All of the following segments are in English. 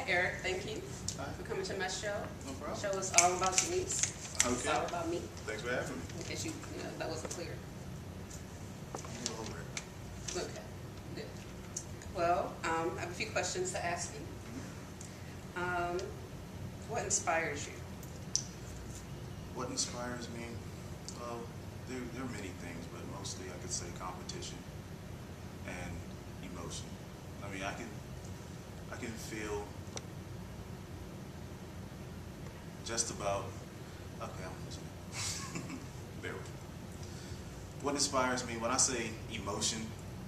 Hi, Eric. Thank you Hi. for coming to my show. No problem. The show is all about Denise. It's Okay. all about me, Thanks for having me. in case that wasn't clear. I'm over it. Okay, good. Well, I have a few questions to ask you. What inspires you? What inspires me? Well, there are many things, but mostly I could say competition and emotion. I mean, I can feel just about. Okay, I'm listening. Bear with me. What inspires me? When I say emotion,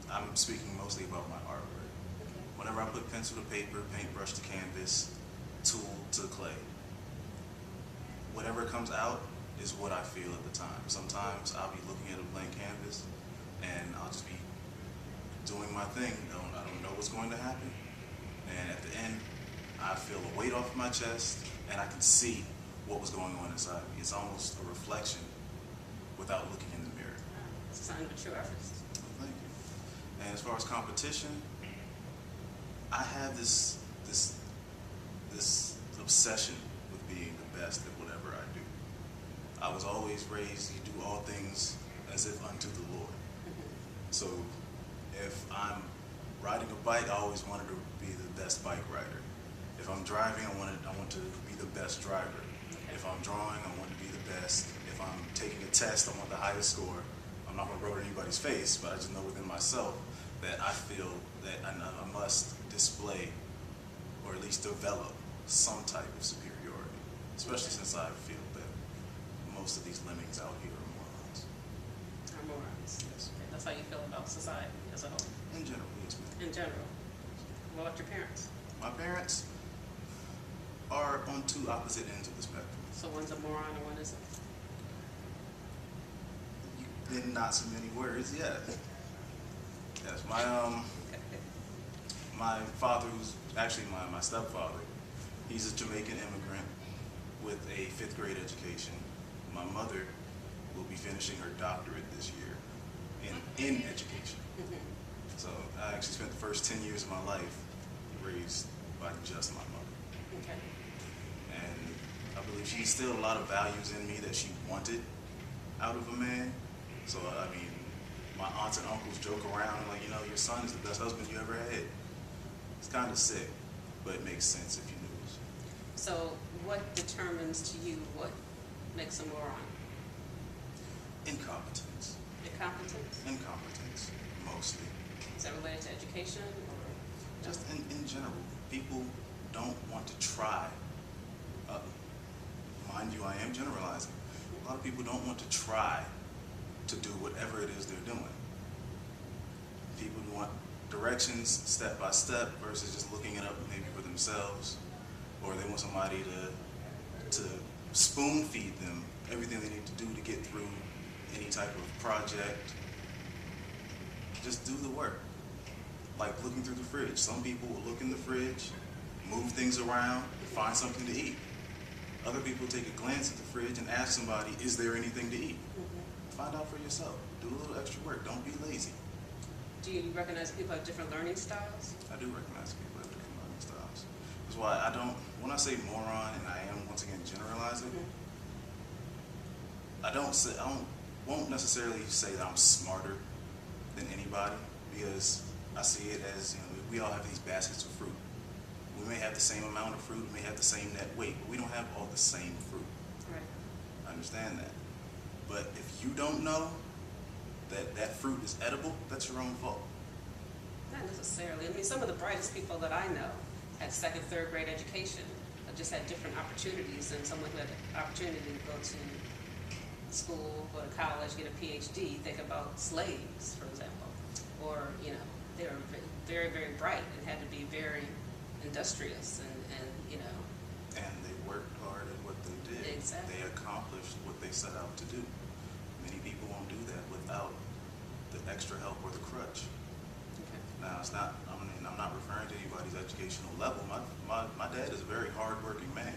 I'm speaking mostly about my artwork. Whenever I put pencil to paper, paintbrush to canvas, tool to clay, whatever comes out is what I feel at the time. Sometimes I'll be looking at a blank canvas and I'll just be doing my thing. I don't know what's going to happen. And at the end, I feel a weight off my chest and I can see what was going on inside me. It's almost a reflection without looking in the mirror. It's a sign of a true artist. Thank you. And as far as competition, I have this obsession with being the best at whatever I do. I was always raised, you do all things as if unto the Lord. So if I'm riding a bike, I always wanted to be the best bike rider. If I'm driving, I want to be the best driver. If I'm drawing, I want to be the best. If I'm taking a test, I want the highest score. I'm not going to rub it in anybody's face, but I just know within myself that I feel that I must display or at least develop some type of superiority, especially since I feel that most of these lemmings out here are morons. Are morons. Yes. Okay, that's how you feel about society as a whole. In general, yes, ma'am. In general. What about your parents? My parents are on two opposite ends of the spectrum. So one's a moron and one isn't. In not so many words, yeah. Yes, my father, who's actually my stepfather, he's a Jamaican immigrant with a 5th grade education. My mother will be finishing her doctorate this year in education. So I actually spent the first 10 years of my life raised by just my mother. Okay. And I believe she instilled a lot of values in me that she wanted out of a man. So, I mean, my aunts and uncles joke around like, your son is the best husband you ever had. It's kind of sick, but it makes sense if you knew it. So what determines to you what makes a moron? Incompetence. Incompetence? Mostly. Is that related to education or? Just in general, people don't want to try. Mind you, I am generalizing. A lot of people don't want to try to do whatever it is they're doing. People want directions step by step versus just looking it up maybe for themselves, or they want somebody to spoon feed them everything they need to do to get through any type of project. Just do the work. Like looking through the fridge. Some people will look in the fridge, move things around, find something to eat. Other people take a glance at the fridge and ask somebody, is there anything to eat? Find out for yourself. Do a little extra work. Don't be lazy. Do you recognize people have different learning styles? I do recognize people have different learning styles. That's why when I say moron, and I am once again generalizing, I won't necessarily say that I'm smarter than anybody, because I see it as, we all have these baskets of fruit. We may have the same amount of fruit, we may have the same net weight, but we don't have all the same fruit. Right. I understand that. But if you don't know that fruit is edible, that's your own fault. Not necessarily. I mean, some of the brightest people that I know had 2nd, 3rd grade education, just had different opportunities than someone who had the opportunity to go to school, go to college, get a PhD. Think about slaves, for example. Or, they were very, very bright and had to be very industrious and And they worked hard at what they did. Exactly. They accomplished what they set out to do. Many people won't do that without the extra help or the crutch. Okay. Now, I'm not referring to anybody's educational level. My dad is a very hard-working man.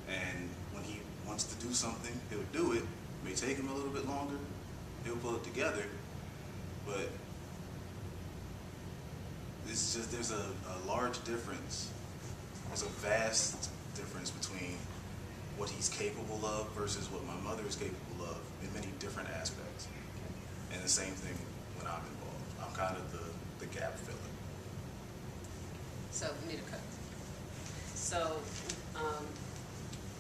And when he wants to do something, he'll do it. It may take him a little bit longer. He'll pull it together. But it's just, there's a large difference there's a vast difference between what he's capable of versus what my mother is capable of in many different aspects. And the same thing when I'm involved. I'm kind of the gap filler. So we need a cut. So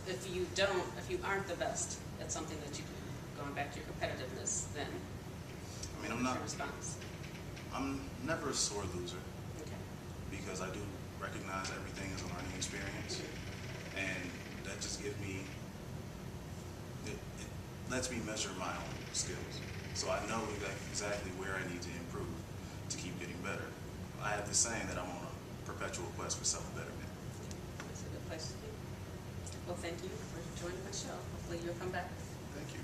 if you aren't the best at something that you do, going back to your competitiveness, then I mean, what's your response? I'm never a sore loser Okay. because I do recognize everything as a learning experience, and that just gives me, it lets me measure my own skills. So I know exactly where I need to improve to keep getting better. I have this saying that I'm on a perpetual quest for self-betterment. That's a good place to be. Well, thank you for joining my show. Hopefully you'll come back. Thank you.